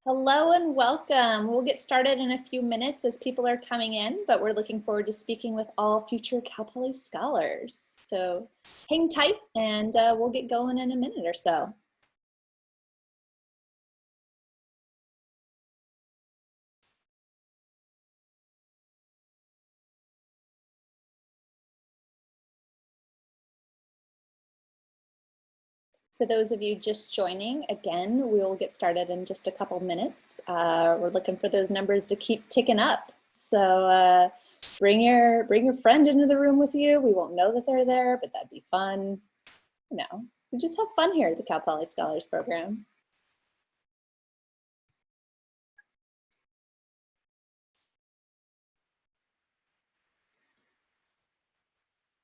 Hello and welcome. We'll get started in a few minutes as people are coming in, but we're looking forward to speaking with all future Cal Poly scholars. So hang tight and we'll get going in a minute or so. For those of you just joining, again, we will get started in just a couple minutes. We're looking for those numbers to keep ticking up. So bring your friend into the room with you. We won't know that they're there, but that'd be fun. You know, we just have fun here at the Cal Poly Scholars Program.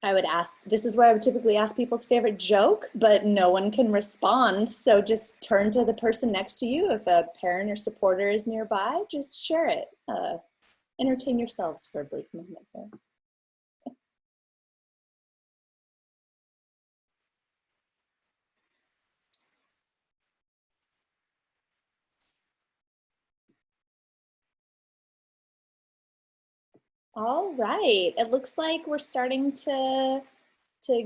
I would ask, this is where I would typically ask people's favorite joke, but no one can respond. So just turn to the person next to you. If a parent or supporter is nearby, just share it. Entertain yourselves for a brief moment here. All right, it looks like we're starting to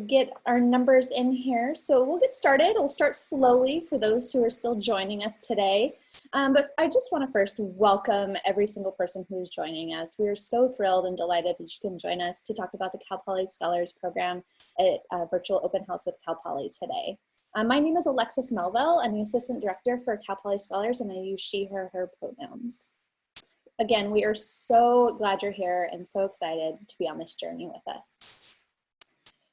get our numbers in here. So we'll get started. We'll start slowly for those who are still joining us today. But I just want to first welcome every single person who's joining us. We're so thrilled and delighted that you can join us to talk about the Cal Poly Scholars Program at Virtual Open House with Cal Poly today. My name is Alexis Melville. I'm the Assistant Director for Cal Poly Scholars, and I use she, her pronouns. Again, we are so glad you're here and so excited to be on this journey with us.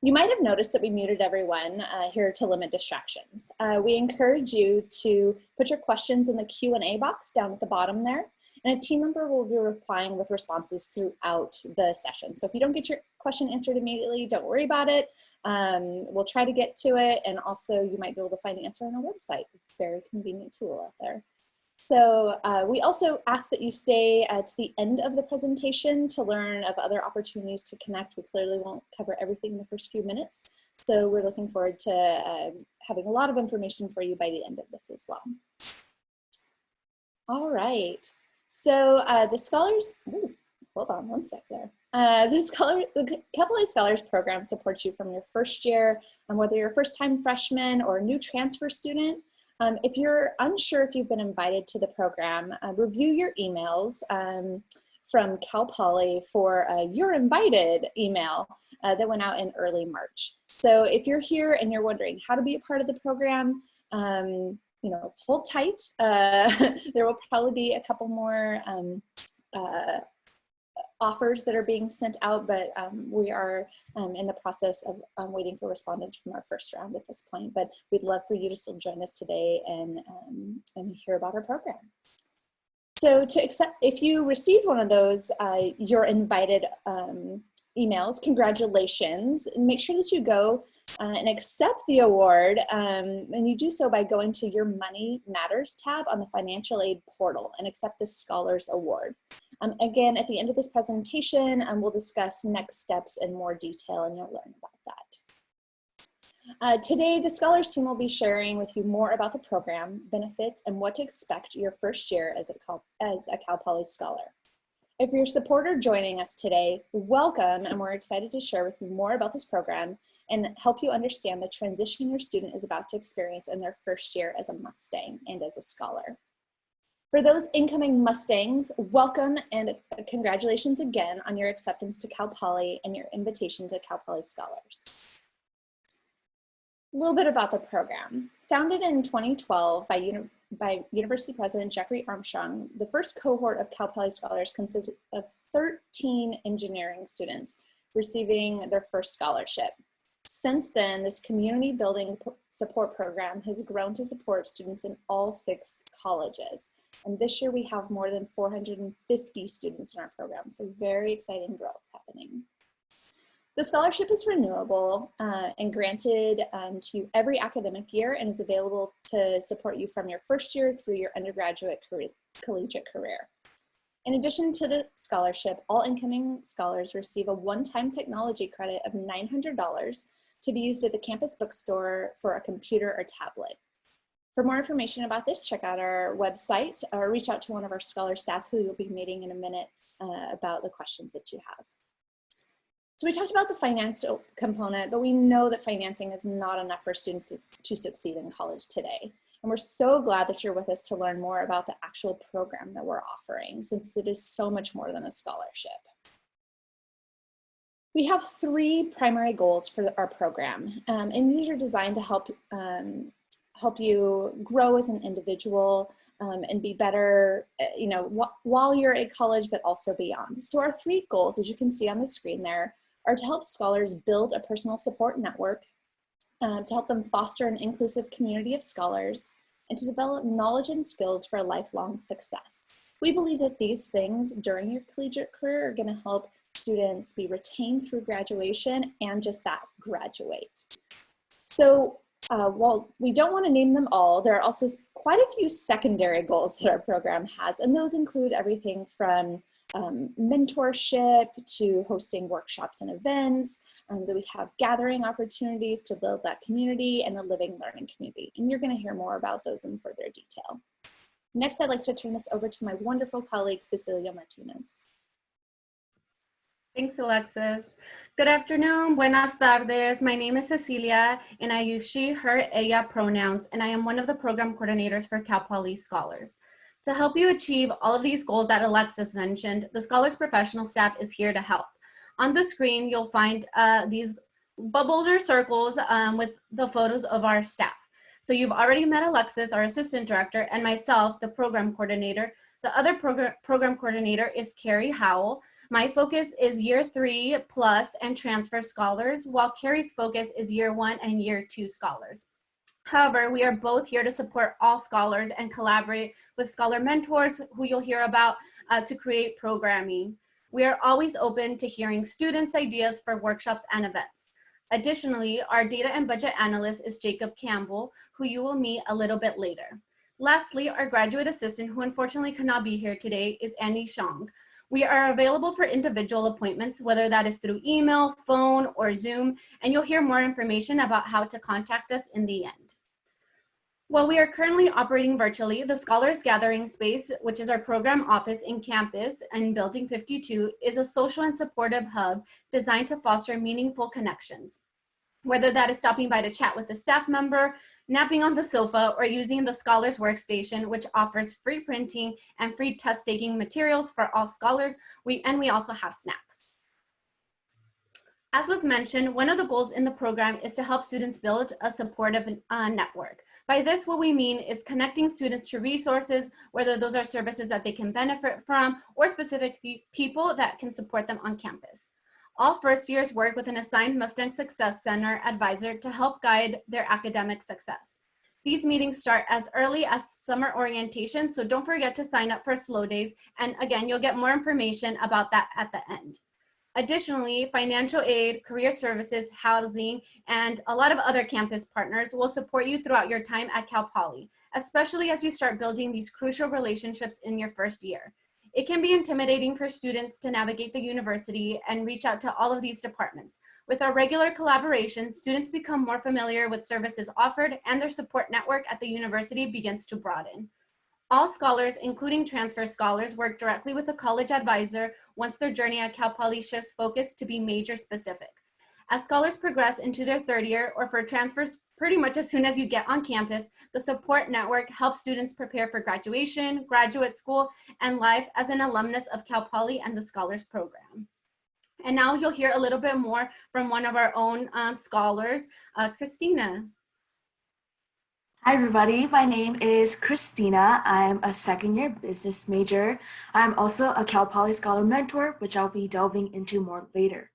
You might have noticed that we muted everyone here to limit distractions. We encourage you to put your questions in the Q&A box down at the bottom there, and a team member will be replying with responses throughout the session. So if you don't get your question answered immediately, don't worry about it. We'll try to get to it, and also you might be able to find the answer on our website. Very convenient tool out there. So we also ask that you stay to the end of the presentation to learn of other opportunities to connect. We clearly won't cover everything in the first few minutes. So we're looking forward to having a lot of information for you by the end of this as well. All right. So the scholars, hold on one sec there. The Cal Poly Scholars Program supports you from your first year, and whether you're a first-time freshman or a new transfer student. If you're unsure if you've been invited to the program, review your emails from Cal Poly for your invited email that went out in early March. So if you're here and you're wondering how to be a part of the program, you know, hold tight. There will probably be a couple more offers that are being sent out, but we are in the process of waiting for respondents from our first round at this point. But we'd love for you to still join us today and hear about our program. So if you received one of those, your invited emails, congratulations. And make sure that you go and accept the award, and you do so by going to your Money Matters tab on the Financial Aid portal and accept the Scholars Award. Again, at the end of this presentation, we'll discuss next steps in more detail, and you'll learn about that. Today, the Scholars team will be sharing with you more about the program, benefits, and what to expect your first year as a Cal Poly Scholar. If you're a supporter joining us today, welcome, and we're excited to share with you more about this program and help you understand the transition your student is about to experience in their first year as a Mustang and as a scholar. For those incoming Mustangs, welcome and congratulations again on your acceptance to Cal Poly and your invitation to Cal Poly Scholars. A little bit about the program. Founded in 2012 by University President Jeffrey Armstrong, the first cohort of Cal Poly Scholars consisted of 13 engineering students receiving their first scholarship. Since then, this community building support program has grown to support students in all 6 colleges. And this year we have more than 450 students in our program, so very exciting growth happening. The scholarship is renewable and granted to every academic year and is available to support you from your first year through your undergraduate collegiate career. In addition to the scholarship, all incoming scholars receive a one-time technology credit of $900 to be used at the campus bookstore for a computer or tablet. For more information about this, check out our website or reach out to one of our scholar staff who you'll be meeting in a minute about the questions that you have. So we talked about the finance component, but we know that financing is not enough for students to succeed in college today. And we're so glad that you're with us to learn more about the actual program that we're offering, since it is so much more than a scholarship. We have 3 primary goals for our program, and these are designed to help you grow as an individual and be better, while you're at college, but also beyond. So our 3 goals, as you can see on the screen there, are to help scholars build a personal support network, to help them foster an inclusive community of scholars, and to develop knowledge and skills for lifelong success. We believe that these things during your collegiate career are going to help students be retained through graduation and just that, graduate. So while we don't want to name them all, there are also quite a few secondary goals that our program has, and those include everything from mentorship to hosting workshops and events, that we have gathering opportunities to build that community and the living learning community. And you're going to hear more about those in further detail. Next, I'd like to turn this over to my wonderful colleague, Cecilia Martinez. Thanks, Alexis. Good afternoon, buenas tardes. My name is Cecilia, and I use she, her, ella pronouns, and I am one of the program coordinators for Cal Poly Scholars. To help you achieve all of these goals that Alexis mentioned, the Scholars Professional staff is here to help. On the screen, you'll find these bubbles or circles with the photos of our staff. So you've already met Alexis, our assistant director, and myself, the program coordinator. The other program coordinator is Carrie Howell. My focus is year 3 plus and transfer scholars, while Carrie's focus is year 1 and year 2 scholars. However, we are both here to support all scholars and collaborate with scholar mentors who you'll hear about to create programming. We are always open to hearing students' ideas for workshops and events. Additionally, our data and budget analyst is Jacob Campbell, who you will meet a little bit later. Lastly, our graduate assistant, who unfortunately could not be here today, is Annie Shong. We are available for individual appointments, whether that is through email, phone, or Zoom, and you'll hear more information about how to contact us in the end. While we are currently operating virtually, the Scholars Gathering Space, which is our program office in campus in Building 52, is a social and supportive hub designed to foster meaningful connections. Whether that is stopping by to chat with a staff member, napping on the sofa, or using the Scholars Workstation, which offers free printing and free test-taking materials for all scholars, we also have snacks. As was mentioned, one of the goals in the program is to help students build a supportive network. By this, what we mean is connecting students to resources, whether those are services that they can benefit from or specific people that can support them on campus. All first years work with an assigned Mustang Success Center advisor to help guide their academic success. These meetings start as early as summer orientation, so don't forget to sign up for slow days. And again, you'll get more information about that at the end. Additionally, financial aid, career services, housing, and a lot of other campus partners will support you throughout your time at Cal Poly, especially as you start building these crucial relationships in your first year. It can be intimidating for students to navigate the university and reach out to all of these departments. With our regular collaboration, students become more familiar with services offered and their support network at the university begins to broaden. All scholars, including transfer scholars, work directly with a college advisor once their journey at Cal Poly shifts focus to be major specific. As scholars progress into their 3rd year, or for transfers pretty much as soon as you get on campus, the support network helps students prepare for graduation, graduate school, and life as an alumnus of Cal Poly and the Scholars Program. And now you'll hear a little bit more from one of our own scholars, Christina. Hi everybody, my name is Christina. I'm a 2nd-year business major. I'm also a Cal Poly Scholar Mentor, which I'll be delving into more later.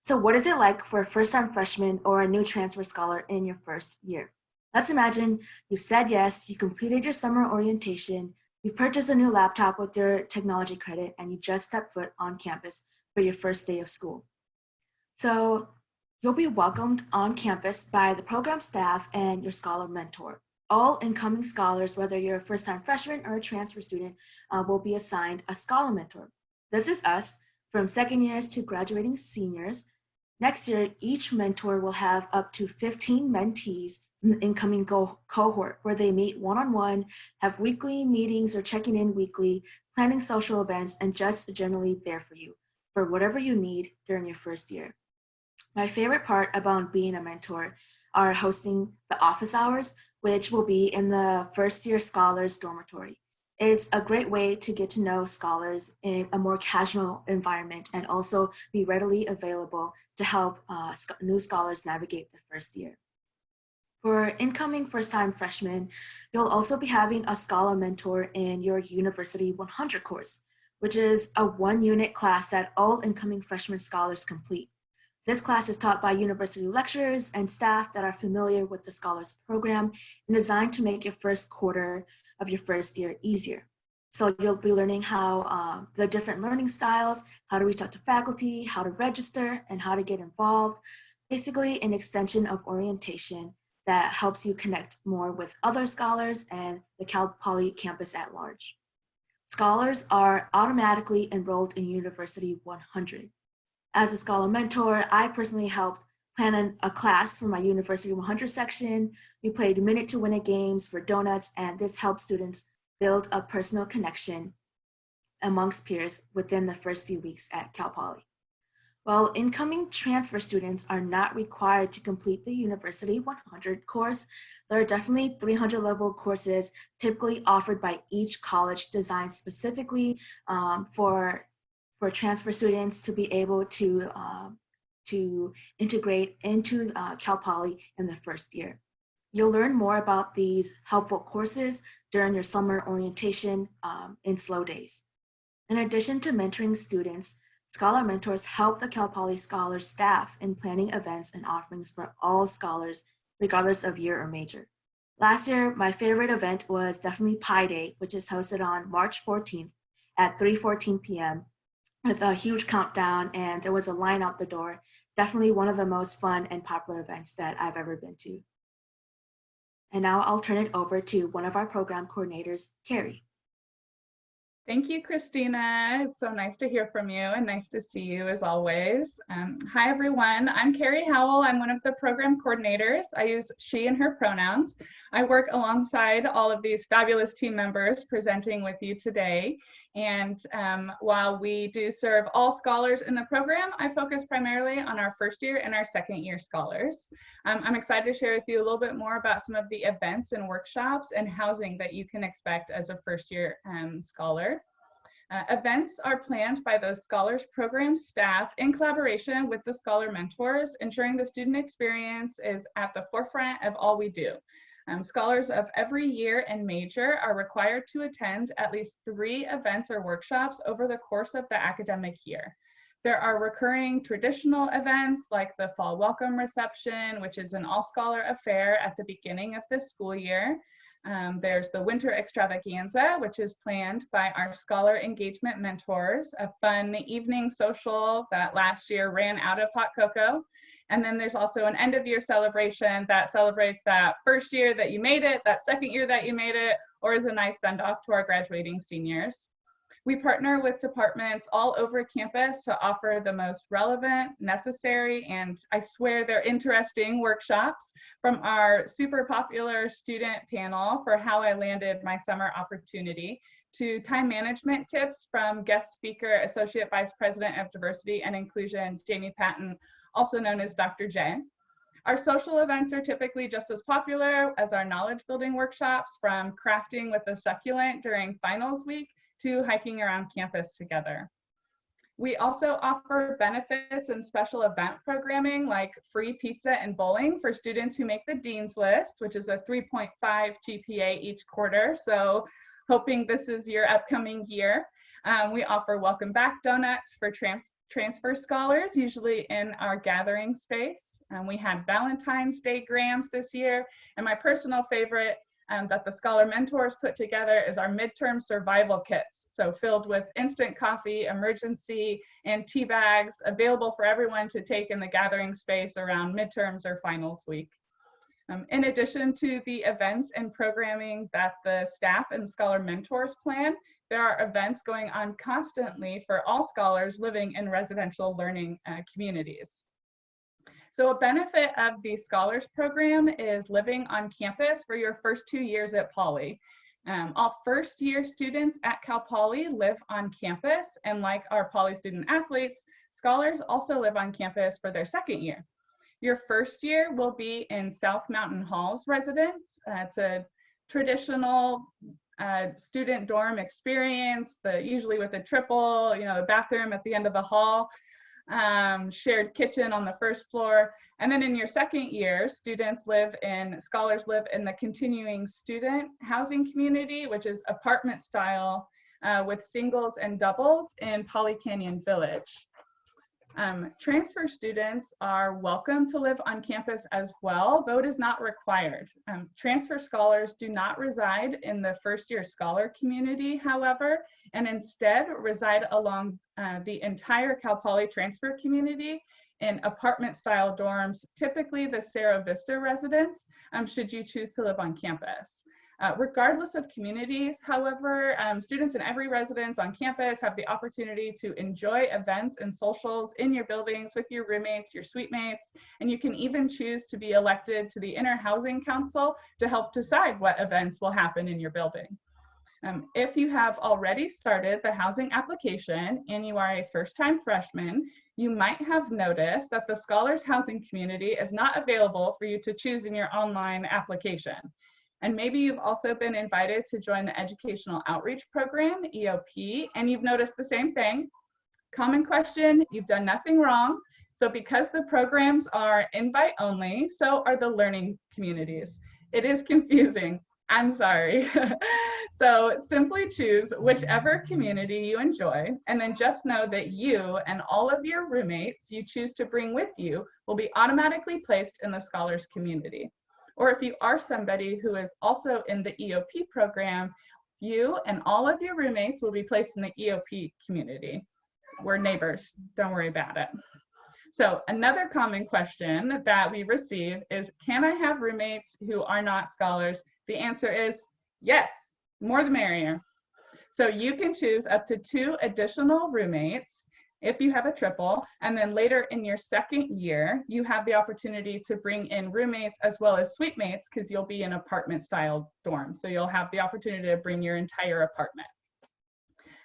So what is it like for a first-time freshman or a new transfer scholar in your 1st year? Let's imagine you've said yes, you completed your summer orientation, you've purchased a new laptop with your technology credit, and you just stepped foot on campus for your first day of school. So you'll be welcomed on campus by the program staff and your scholar mentor. All incoming scholars, whether you're a first-time freshman or a transfer student, will be assigned a scholar mentor. This is us, from 2nd years to graduating seniors. Next year, each mentor will have up to 15 mentees an incoming cohort where they meet one-on-one, have weekly meetings or checking in weekly, planning social events, and just generally there for you for whatever you need during your first year. My favorite part about being a mentor are hosting the office hours, which will be in the first year scholars dormitory. It's a great way to get to know scholars in a more casual environment and also be readily available to help new scholars navigate the first year. For incoming first-time freshmen, you'll also be having a scholar mentor in your University 100 course, which is a one-unit class that all incoming freshman scholars complete. This class is taught by university lecturers and staff that are familiar with the Scholars Program and designed to make your first quarter of your first year easier. So you'll be learning how the different learning styles, how to reach out to faculty, how to register, and how to get involved. Basically, an extension of orientation that helps you connect more with other scholars and the Cal Poly campus at large. Scholars are automatically enrolled in University 100. As a scholar mentor, I personally helped plan a class for my University 100 section. We played minute to win it games for donuts, and this helped students build a personal connection amongst peers within the first few weeks at Cal Poly. While incoming transfer students are not required to complete the University 100 course, there are definitely 300 level courses typically offered by each college designed specifically for transfer students to be able to integrate into Cal Poly in the first year. You'll learn more about these helpful courses during your summer orientation in slow days. In addition to mentoring students, Scholar Mentors help the Cal Poly Scholars staff in planning events and offerings for all scholars, regardless of year or major. Last year, my favorite event was definitely Pi Day, which is hosted on March 14th at 3:14 p.m. with a huge countdown, and there was a line out the door. Definitely one of the most fun and popular events that I've ever been to. And now I'll turn it over to one of our program coordinators, Carrie. Thank you, Christina. It's so nice to hear from you and nice to see you as always. Hi, everyone. I'm Carrie Howell. I'm one of the program coordinators. I use she and her pronouns. I work alongside all of these fabulous team members presenting with you today. And while we do serve all scholars in the program, I focus primarily on our first year and our second year scholars. I'm excited to share with you a little bit more about some of the events and workshops and housing that you can expect as a first year scholar. Events are planned by the Scholars Program staff in collaboration with the Scholar Mentors, ensuring the student experience is at the forefront of all we do. Scholars of every year and major are required to attend at least 3 events or workshops over the course of the academic year. There are recurring traditional events like the Fall Welcome Reception, which is an all-scholar affair at the beginning of the school year. There's the Winter Extravaganza, which is planned by our Scholar Engagement Mentors, a fun evening social that last year ran out of hot cocoa. And then there's also an end of year celebration that celebrates that first year that you made it, that second year that you made it, or is a nice send off to our graduating seniors. We partner with departments all over campus to offer the most relevant, necessary, and I swear they're interesting workshops, from our super popular student panel for how I landed my summer opportunity to time management tips from guest speaker, Associate Vice President of Diversity and Inclusion, Jamie Patton, also known as Dr. J. Our social events are typically just as popular as our knowledge building workshops, from crafting with a succulent during finals week to hiking around campus together. We also offer benefits and special event programming like free pizza and bowling for students who make the Dean's List, which is a 3.5 GPA each quarter. So hoping this is your upcoming year. We offer welcome back donuts for transfer scholars, usually in our gathering space. We had Valentine's Day grams this year, and my personal favorite that the Scholar Mentors put together is our midterm survival kits. So filled with instant coffee, emergency, and tea bags available for everyone to take in the gathering space around midterms or finals week. In addition to the events and programming that the staff and Scholar Mentors plan, there are events going on constantly for all scholars living in residential learning communities. So a benefit of the Scholars Program is living on campus for your first 2 years at Poly. All first-year students at Cal Poly live on campus, and like our Poly student athletes, scholars also live on campus for their second year. Your first year will be in South Mountain Hall's residence. It's a traditional student dorm experience, usually with a triple, a bathroom at the end of the hall, shared kitchen on the first floor. And then in your second year, scholars live in the continuing student housing community, which is apartment style with singles and doubles in Poly Canyon Village. Transfer students are welcome to live on campus as well, though it is not required. Transfer scholars do not reside in the first year scholar community, however, and instead reside along the entire Cal Poly transfer community in apartment style dorms, typically the Cerro Vista residence, should you choose to live on campus. Regardless of communities, however, students in every residence on campus have the opportunity to enjoy events and socials in your buildings with your roommates, your suite mates, and you can even choose to be elected to the Inner Housing Council to help decide what events will happen in your building. If you have already started the housing application and you are a first-time freshman, you might have noticed that the Scholars Housing Community is not available for you to choose in your online application. And maybe you've also been invited to join the Educational Outreach Program, EOP, and you've noticed the same thing. Common question, you've done nothing wrong. So because the programs are invite only, so are the learning communities. It is confusing, I'm sorry. So simply choose whichever community you enjoy, and then just know that you and all of your roommates you choose to bring with you will be automatically placed in the Scholars community. Or if you are somebody who is also in the EOP program, you and all of your roommates will be placed in the EOP community. We're neighbors, don't worry about it. So another common question that we receive is, can I have roommates who are not scholars? The answer is yes, more the merrier. So you can choose up to 2 additional roommates if you have a triple, and then later in your second year, you have the opportunity to bring in roommates as well as suite mates, because you'll be in apartment style dorm. So you'll have the opportunity to bring your entire apartment.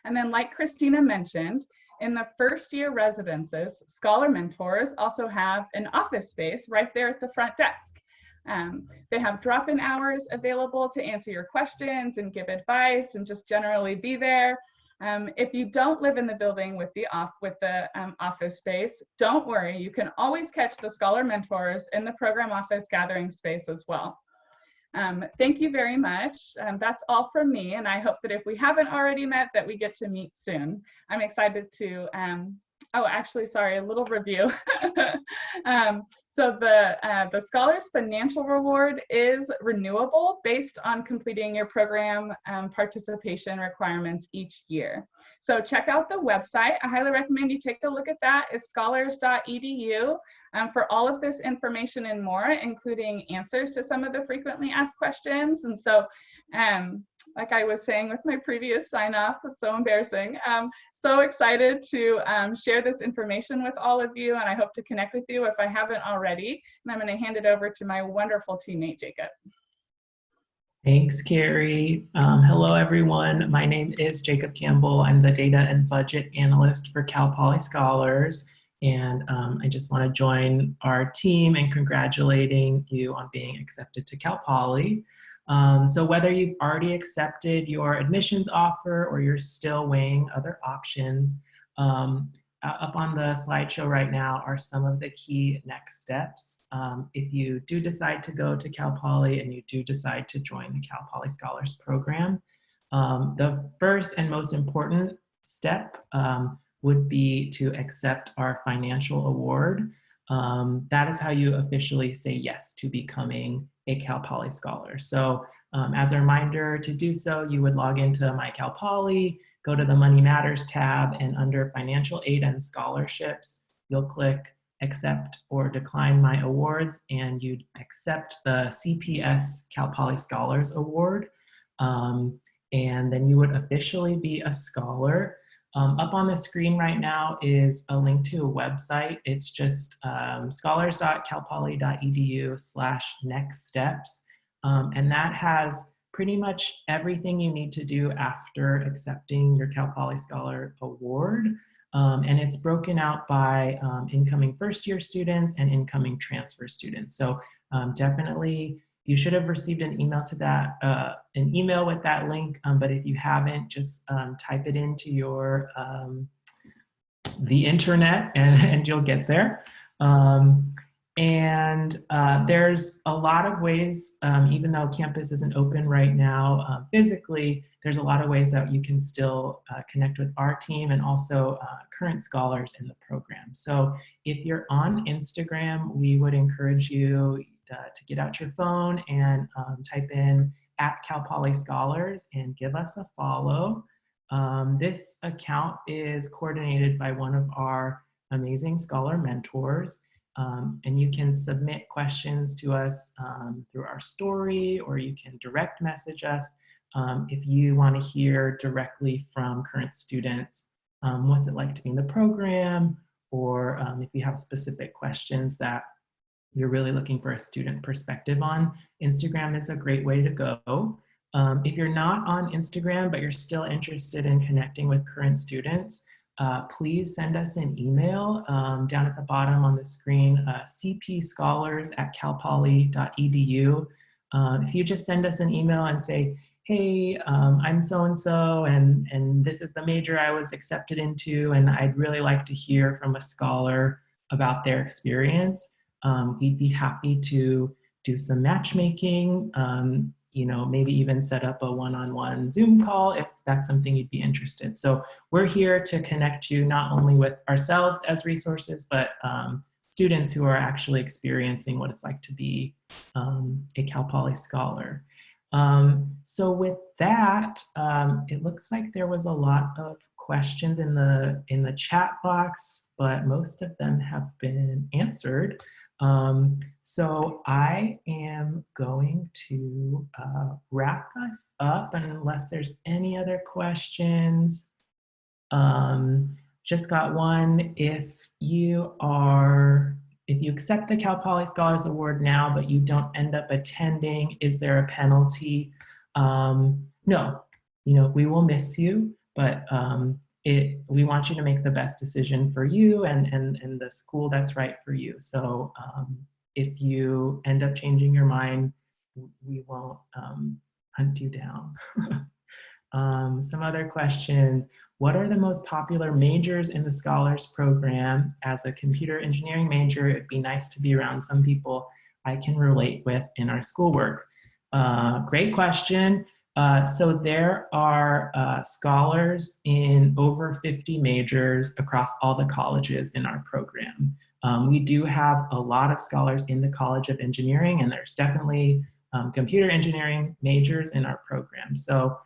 And then like Christina mentioned, in the first year residences, Scholar Mentors also have an office space right there at the front desk. They have drop-in hours available to answer your questions and give advice and just generally be there. If you don't live in the building with the office space, don't worry, you can always catch the Scholar Mentors in the program office gathering space as well. Thank you very much. That's all from me, and I hope that if we haven't already met, that we get to meet soon. I'm excited to, oh, actually, sorry, a little review. So the Scholars Financial Reward is renewable based on completing your program participation requirements each year. So check out the website. I highly recommend you take a look at that. It's scholars.edu for all of this information and more, including answers to some of the frequently asked questions. And so, like I was saying with my previous sign off, it's so embarrassing. So excited to share this information with all of you, and I hope to connect with you if I haven't already. And I'm going to hand it over to my wonderful teammate, Jacob. Thanks, Carrie. Hello, everyone. My name is Jacob Campbell. I'm the Data and Budget Analyst for Cal Poly Scholars. And I just want to join our team in congratulating you on being accepted to Cal Poly. So whether you've already accepted your admissions offer or you're still weighing other options, up on the slideshow right now are some of the key next steps. If you do decide to go to Cal Poly and you do decide to join the Cal Poly Scholars Program, the first and most important step would be to accept our financial award. That is how you officially say yes to becoming a Cal Poly Scholar. So as a reminder to do so, you would log into My Cal Poly, go to the Money Matters tab, and under Financial Aid and Scholarships, you'll click Accept or Decline My Awards, and you'd accept the CPS Cal Poly Scholars Award. And then you would officially be a scholar. Up on the screen right now is a link to a website. It's just scholars.calpoly.edu/nextsteps. And that has pretty much everything you need to do after accepting your Cal Poly Scholar Award. And it's broken out by incoming first-year students and incoming transfer students. So definitely, you should have received an email to that, an email with that link. But if you haven't, just type it into your the internet, and you'll get there. There's a lot of ways, even though campus isn't open right now physically, there's a lot of ways that you can still connect with our team and also current scholars in the program. So if you're on Instagram, we would encourage you to get out your phone and type in @CalPolyScholars and give us a follow. This account is coordinated by one of our amazing scholar mentors. And you can submit questions to us through our story, or you can direct message us if you want to hear directly from current students. What's it like to be in the program? Or if you have specific questions that you're really looking for a student perspective on, Instagram is a great way to go. If you're not on Instagram, but you're still interested in connecting with current students, please send us an email down at the bottom on the screen, cpscholars@calpoly.edu. If you just send us an email and say, hey, I'm so-and-so, and this is the major I was accepted into, and I'd really like to hear from a scholar about their experience, we'd be happy to do some matchmaking, maybe even set up a one-on-one Zoom call if that's something you'd be interested. So we're here to connect you not only with ourselves as resources, but students who are actually experiencing what it's like to be a Cal Poly Scholar. So with that, it looks like there was a lot of questions in the chat box, but most of them have been answered. So I am going to wrap us up, and unless there's any other questions, just got one. If you accept the Cal Poly Scholars Award now, but you don't end up attending, is there a penalty? No, we will miss you, but we want you to make the best decision for you and the school that's right for you. So if you end up changing your mind, we won't hunt you down. Some other questions. What are the most popular majors in the Scholars Program? As a computer engineering major, it'd be nice to be around some people I can relate with in our schoolwork. Great question. So there are scholars in over 50 majors across all the colleges in our program. We do have a lot of scholars in the College of Engineering, and there's definitely computer engineering majors in our program. So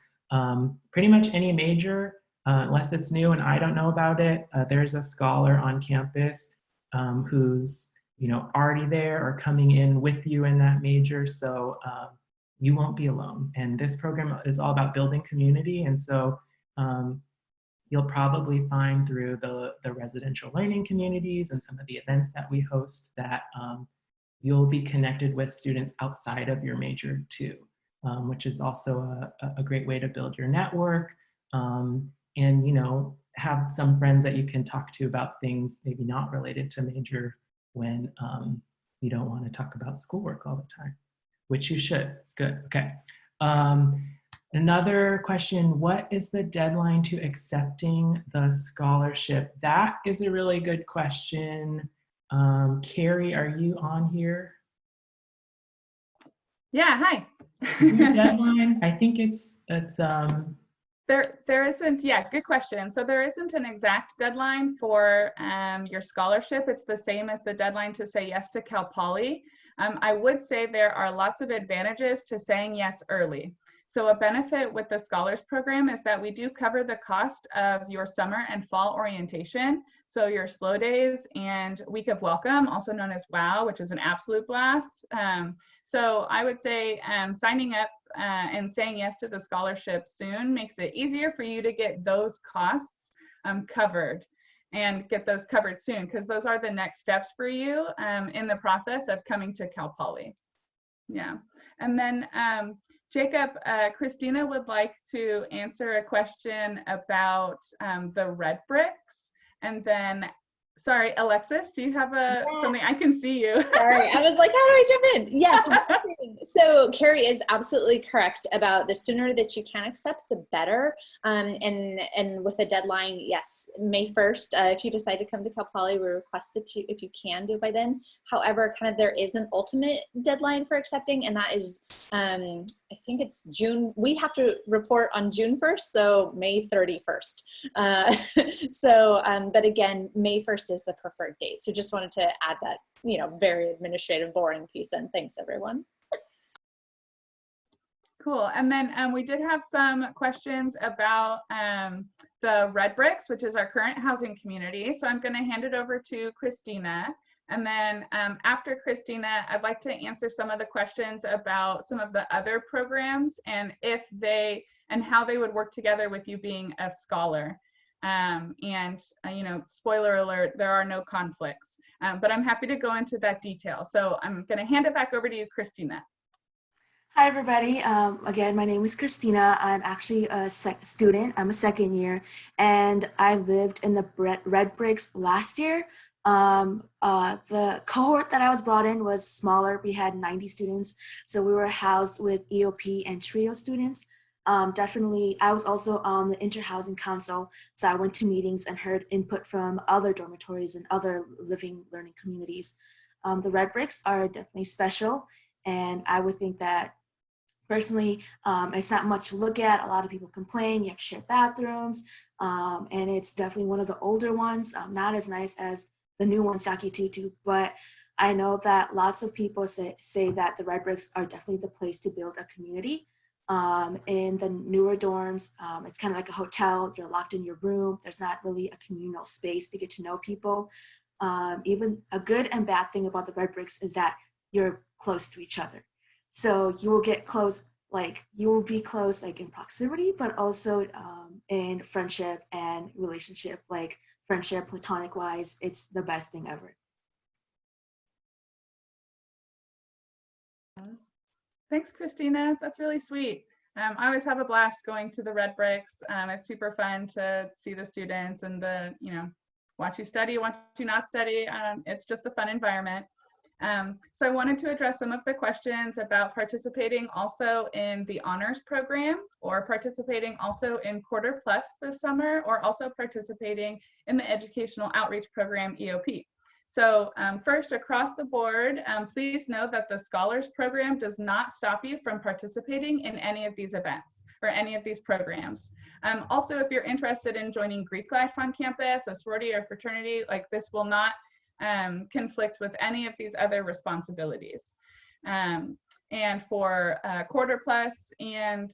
pretty much any major, unless it's new and I don't know about it, there's a scholar on campus who's already there or coming in with you in that major. So you won't be alone. And this program is all about building community. And so you'll probably find through the residential learning communities and some of the events that we host that you'll be connected with students outside of your major too, which is also a great way to build your network and have some friends that you can talk to about things maybe not related to major when you don't want to talk about schoolwork all the time, which you should. It's good. Okay. Another question, what is the deadline to accepting the scholarship? That is a really good question. Carrie, are you on here? Yeah, hi. Deadline? I think it's There isn't, yeah, good question. So there isn't an exact deadline for your scholarship. It's the same as the deadline to say yes to Cal Poly. I would say there are lots of advantages to saying yes early. So a benefit with the Scholars Program is that we do cover the cost of your summer and fall orientation. So your slow days and week of welcome, also known as WOW, which is an absolute blast. So I would say signing up and saying yes to the scholarship soon makes it easier for you to get those costs covered, and get those covered soon, because those are the next steps for you in the process of coming to Cal Poly. Yeah. And then Jacob, Christina would like to answer a question about the red bricks. And then, sorry, Alexis, do you have something? I can see you. Sorry, I was like, how do I jump in? Yes. So Carrie is absolutely correct about the sooner that you can accept, the better. And with a deadline, yes, May 1st, if you decide to come to Cal Poly, we request that you, if you can do it by then. However, kind of there is an ultimate deadline for accepting, and that is, I think it's June. We have to report on June 1st, so May 31st. But again, May 1st is the preferred date. So just wanted to add that, you know, very administrative, boring piece. And thanks, everyone. Cool. And then we did have some questions about the red bricks, which is our current housing community. So I'm going to hand it over to Christina. And then after Christina, I'd like to answer some of the questions about some of the other programs and how they would work together with you being a scholar. You know, spoiler alert, there are no conflicts, but I'm happy to go into that detail. So I'm going to hand it back over to you, Christina. Hi, everybody. Again, my name is Christina. I'm actually a student. I'm a second year, and I lived in the red bricks last year. The cohort that I was brought in was smaller. We had 90 students, so we were housed with EOP and TRIO students. Definitely, I was also on the Interhousing Council, so I went to meetings and heard input from other dormitories and other living learning communities. The red bricks are definitely special, and I would think that personally, it's not much to look at. A lot of people complain, you have to share bathrooms, and it's definitely one of the older ones, not as nice as the new ones, Yakitutu, but I know that lots of people say that the red bricks are definitely the place to build a community. In the newer dorms, it's kind of like a hotel. You're locked in your room. There's not really a communal space to get to know people. Even a good and bad thing about the red bricks is that you're close to each other. So you will get close, you will be close in proximity, but also in friendship and relationship, friendship, platonic wise, it's the best thing ever. Thanks, Christina. That's really sweet. I always have a blast going to the red bricks. It's super fun to see the students and watch you study, watch you not study. It's just a fun environment. So I wanted to address some of the questions about participating also in the honors program, or participating also in Quarter Plus this summer, or also participating in the educational outreach program, EOP. So first, across the board, please know that the Scholars Program does not stop you from participating in any of these events or any of these programs. Also, if you're interested in joining Greek life on campus, a sorority or fraternity, this will not conflict with any of these other responsibilities. And for Quarter Plus and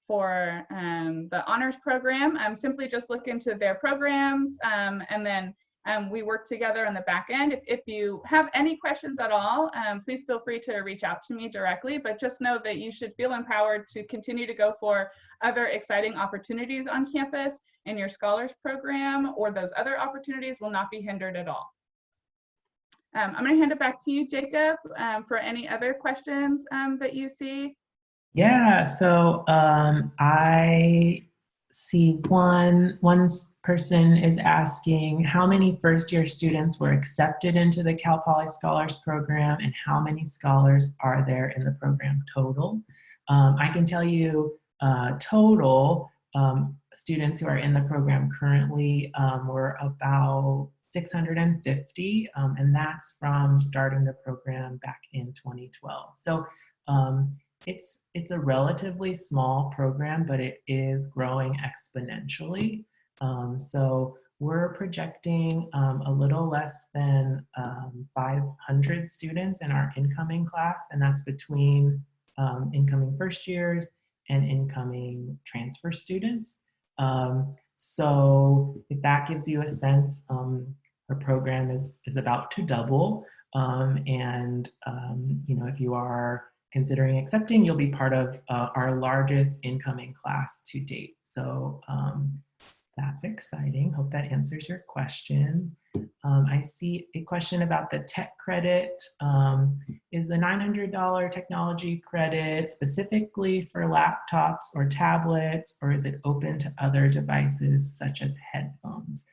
for the honors program, simply just look into their programs, and then we work together on the back end. If you have any questions at all, please feel free to reach out to me directly, but just know that you should feel empowered to continue to go for other exciting opportunities on campus, and your scholars program or those other opportunities will not be hindered at all. I'm going to hand it back to you, Jacob, for any other questions that you see. Yeah, so I see one person is asking how many first-year students were accepted into the Cal Poly Scholars Program, and how many scholars are there in the program total. I can tell you total students who are in the program currently were about 650, and that's from starting the program back in 2012. So it's a relatively small program, but it is growing exponentially. So we're projecting a little less than 500 students in our incoming class, and that's between incoming first years and incoming transfer students. So if that gives you a sense, our program is about to double, and if you are considering accepting, you'll be part of our largest incoming class to date. So That's exciting. Hope that answers your question. I see a question about the tech credit. Is the $900 technology credit specifically for laptops or tablets, or is it open to other devices such as headphones?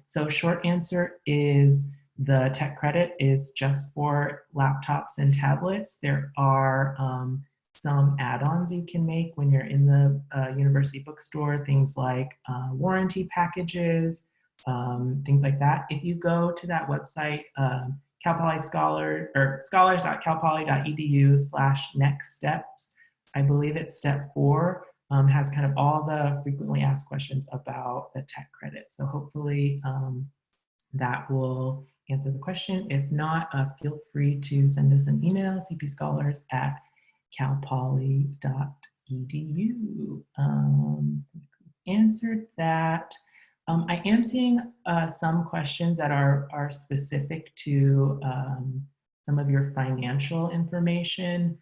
So short answer is the tech credit is just for laptops and tablets. There are some add-ons you can make when you're in the university bookstore, things like warranty packages, things like that. If you go to that website, Cal Poly Scholar, or scholars.calpoly.edu/next steps, I believe it's step 4, has kind of all the frequently asked questions about the tech credit. So hopefully that will answer the question. If not, feel free to send us an email, cpscholars@calpoly.edu. Answered that. I am seeing some questions that are specific to some of your financial information.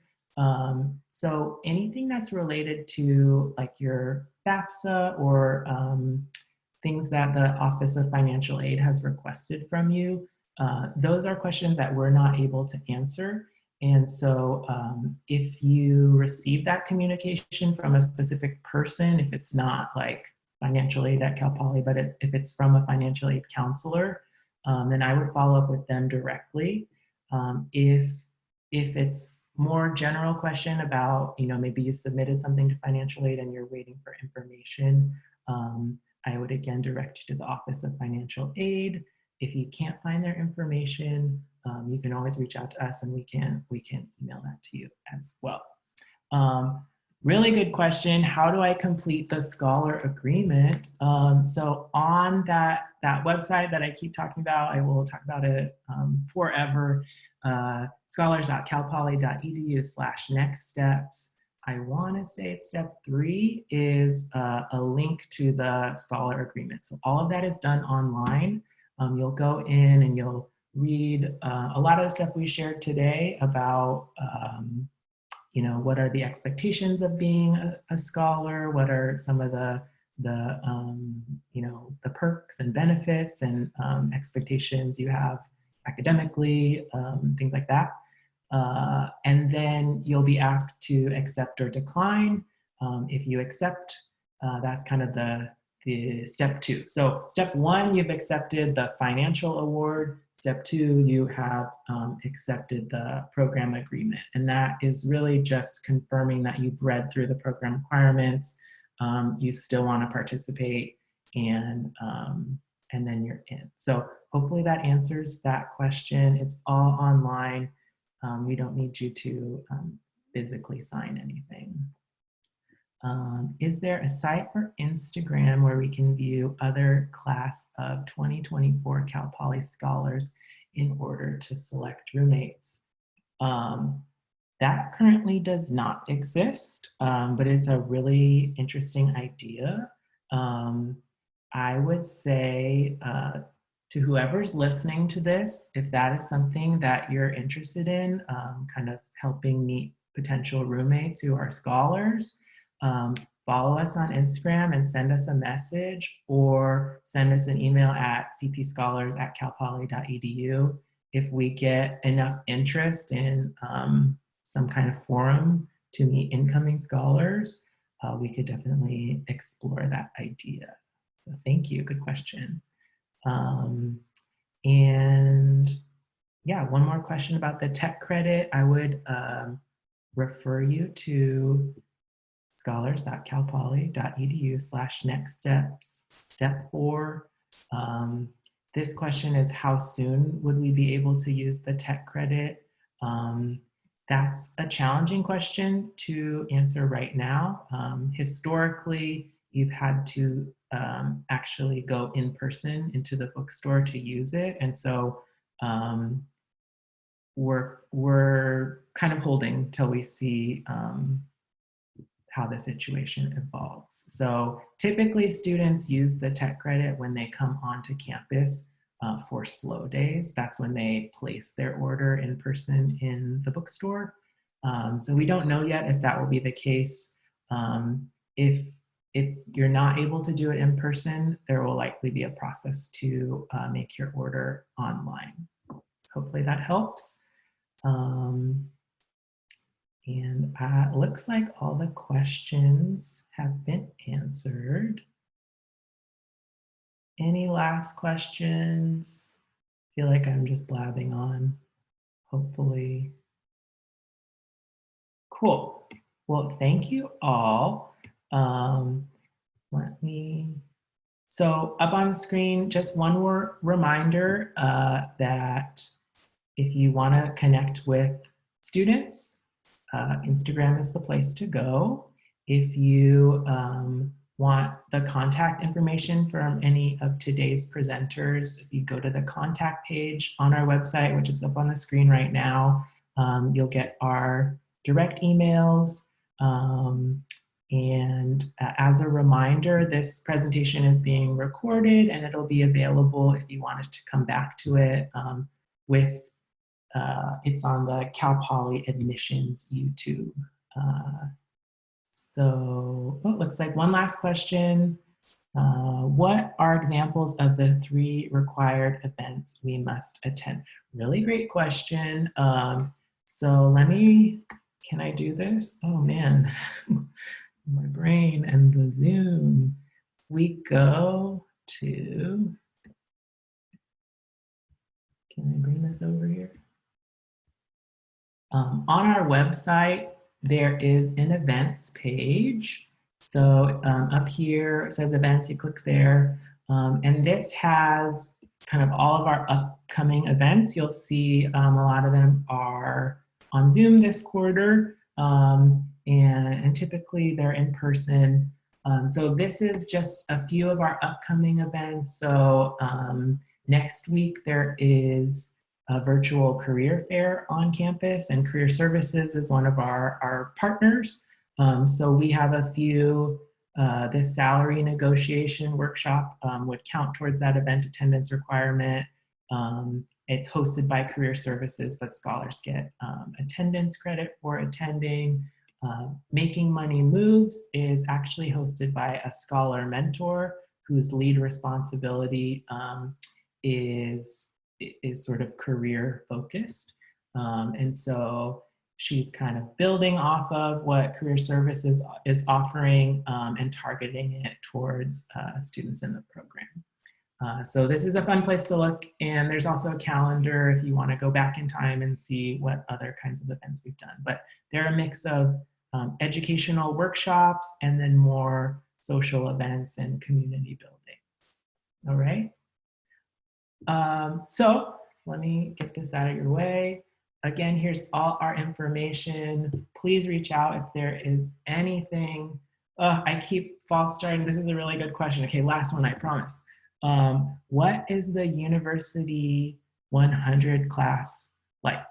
So anything that's related to like your FAFSA or things that the Office of Financial Aid has requested from you, those are questions that we're not able to answer. And so if you receive that communication from a specific person, if it's not like financial aid at Cal Poly, but if it's from a financial aid counselor, then I would follow up with them directly. If it's more general question about, maybe you submitted something to financial aid and you're waiting for information, I would again direct you to the Office of Financial Aid. If you can't find their information, you can always reach out to us and we can email that to you as well. Really good question. How do I complete the scholar agreement? So on that website that I keep talking about, I will talk about it forever, scholars.calpoly.edu/next steps. I want to say it's step 3 is a link to the scholar agreement. So all of that is done online. You'll go in and you'll read a lot of the stuff we shared today about what are the expectations of being a scholar, what are some of the perks and benefits and expectations you have academically, things like that. And then you'll be asked to accept or decline. If you accept, that's kind of the step 2. So step 1, you've accepted the financial award. Step 2, you have accepted the program agreement. And that is really just confirming that you've read through the program requirements, you still want to participate, and then you're in. So hopefully that answers that question. It's all online. We don't need you to physically sign anything. Is there a site or Instagram where we can view other class of 2024 Cal Poly scholars in order to select roommates? That currently does not exist, but it's a really interesting idea. I would say to whoever's listening to this, if that is something that you're interested in, kind of helping meet potential roommates who are scholars, follow us on Instagram and send us a message, or send us an email at cpscholars@calpoly.edu. If we get enough interest in some kind of forum to meet incoming scholars, we could definitely explore that idea. So thank you, good question. And yeah, one more question about the tech credit. I would refer you to scholars.calpoly.edu/next steps. Step 4. This question is, how soon would we be able to use the tech credit? That's a challenging question to answer right now. Historically, you've had to actually go in person into the bookstore to use it. And so we're kind of holding till we see how the situation evolves. So typically students use the tech credit when they come onto campus for slow days. That's when they place their order in person in the bookstore. So we don't know yet if that will be the case. If if you're not able to do it in person, there will likely be a process to make your order online. Hopefully that helps. And it looks like all the questions have been answered. Any last questions? I feel like I'm just blabbing on, hopefully. Cool. Well, thank you all. So up on the screen, just one more reminder that if you want to connect with students, Instagram is the place to go. If you want the contact information from any of today's presenters, if you go to the contact page on our website, which is up on the screen right now, you'll get our direct emails. And as a reminder, this presentation is being recorded and it'll be available if you wanted to come back to it it's on the Cal Poly Admissions YouTube. So it looks like one last question. What are examples of the 3 required events we must attend? Really great question. So can I do this? Oh man, my brain and the Zoom. We go to, can I bring this over here? On our website, there is an events page. So up here, it says events, you click there. And this has kind of all of our upcoming events. You'll see a lot of them are on Zoom this quarter. And typically they're in person. So this is just a few of our upcoming events. So next week there is a virtual career fair on campus, and Career Services is one of our partners. So we have a few, this salary negotiation workshop would count towards that event attendance requirement. It's hosted by Career Services, but scholars get attendance credit for attending. Making Money Moves is actually hosted by a scholar mentor whose lead responsibility is sort of career focused. And so she's kind of building off of what Career Services is offering and targeting it towards students in the program. So this is a fun place to look, and there's also a calendar if you want to go back in time and see what other kinds of events we've done. But they're a mix of educational workshops and then more social events and community building. All right. So let me get this out of your way. Again, here's all our information. Please reach out if there is anything. I keep false starting. This is a really good question. Okay, last one, I promise. What is the University 100 class like?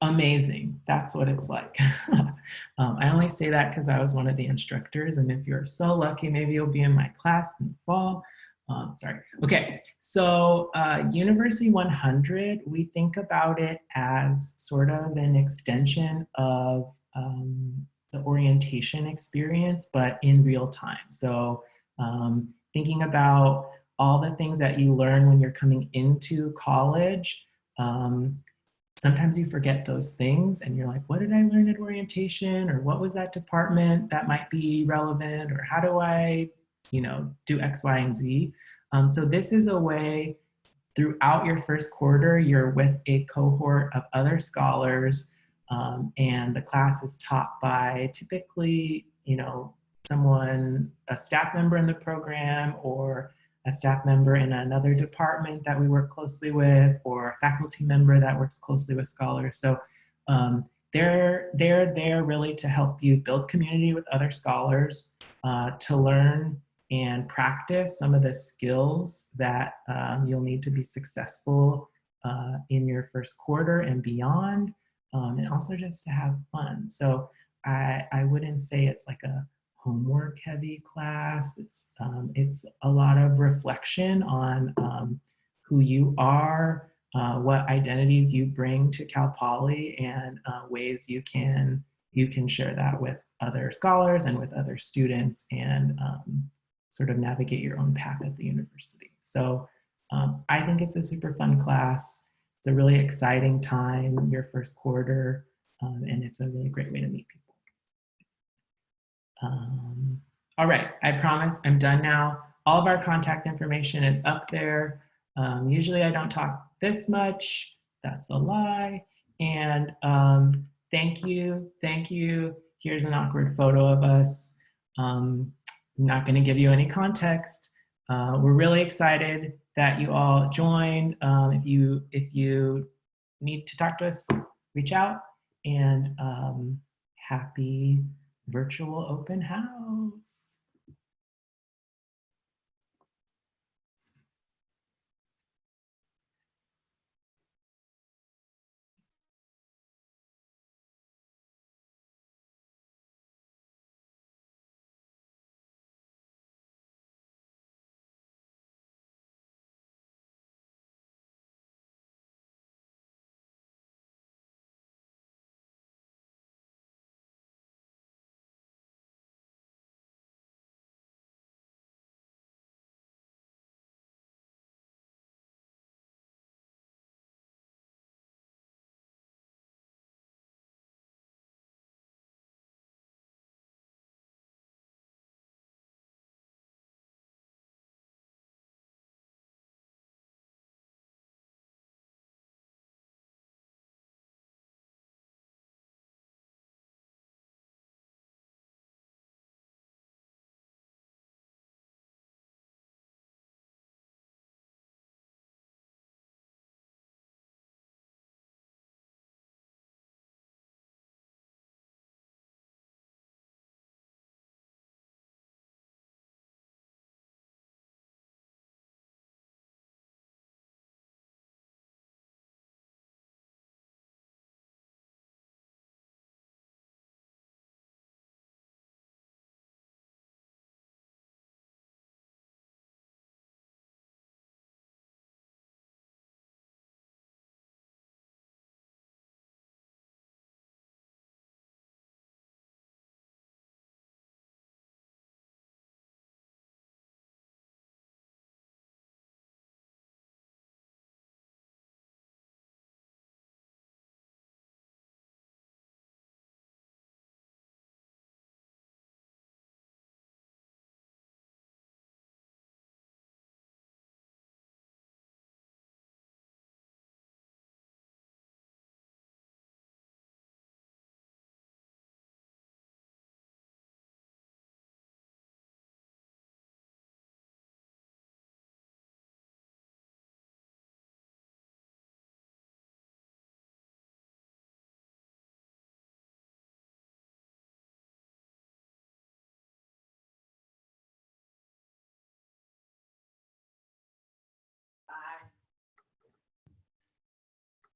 Amazing, that's what it's like. I only say that because I was one of the instructors, and if you're so lucky, maybe you'll be in my class in the fall. Sorry. Okay, so University 100, we think about it as sort of an extension of the orientation experience, but in real time. So thinking about all the things that you learn when you're coming into college, sometimes you forget those things and you're like, what did I learn at orientation? Or what was that department that might be relevant? Or how do I, do X, Y, and Z? So this is a way throughout your first quarter, you're with a cohort of other scholars, and the class is taught by typically, someone, a staff member in the program, or a staff member in another department that we work closely with, or a faculty member that works closely with scholars. So they're there really to help you build community with other scholars, to learn and practice some of the skills that you'll need to be successful in your first quarter and beyond, and also just to have fun. So I wouldn't say it's like a homework heavy class. It's a lot of reflection on who you are, what identities you bring to Cal Poly, and ways you can you can share that with other scholars and with other students and sort of navigate your own path at the university. So I think it's a super fun class. It's a really exciting time, your first quarter, and it's a really great way to meet people. All right, I promise I'm done now. All of our contact information is up there. Usually I don't talk this much. That's a lie. And thank you. Here's an awkward photo of us. I'm not going to give you any context. We're really excited that you all joined. If you need to talk to us, reach out. And happy virtual open house.